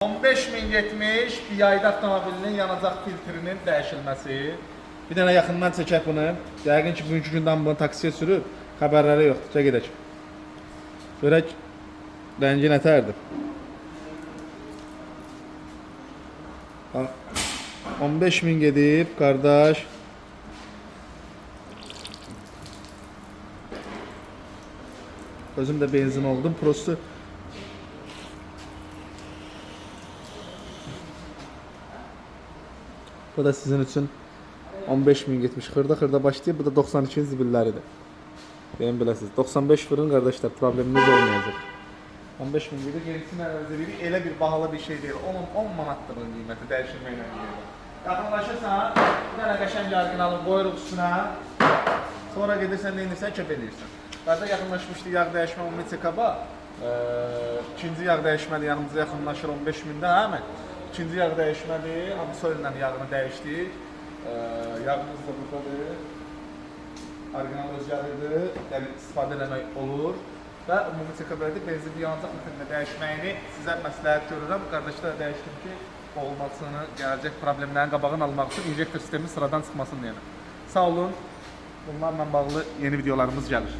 15.070 bir yayda avtomobilinin yanacaq filtrinin dəyişilməsi. Bir dənə yaxından çəkək bunu. Yəqin ki, bugünkü gündən bunu taksiyə sürüb, xəbərləri yoxdur. Çək edək. Görək, rəngi nətərdir? 15.000 gedib, qardaş. Özüm də benzin oldum. Prosto bu da sizin için 15.000 getmiş. Xırda başlayıb. Bu da 92 zibilləridir. Deyim biləsiniz. 95 fırın qardaşlar, probleminiz olmayacaq. 15.000 gedir. Gerisini əvəz edirik. Elə bir bahalı bir şey deyil. 10 manatdır bunun qiyməti dəyişilməklə gedir. Yaxınlaşırsan, bir dənə qəşəng orijinalını qoyuruq üstünə. Sonra gedirsən, neyinirsən, köp edirsən. Qarda yaxınlaşmışdı yağ dəyişmə ümumi çekaba. İkinci yağ dəyişməli yanımıza yaxınlaşır 15.000-də həmin. İkinci yağ dəyişməli, Amsoil'lə yağını dəyişdik. Yağımız da buradadır. Orijinal öz yağıdır, yəni istifadə eləmək olur. Və ümumi çekabədə benzin yanacaq mütləqlə dəyişməyini sizə məsləhət görürəm. Qardaşlar dəyişdim ki, olmasını, gələcək problemlərin qabağını almaq üçün injektor sistemi sıradan çıxmasın deyənəm. Sağ olun, bunlarla bağlı yeni videolarımız gəlir.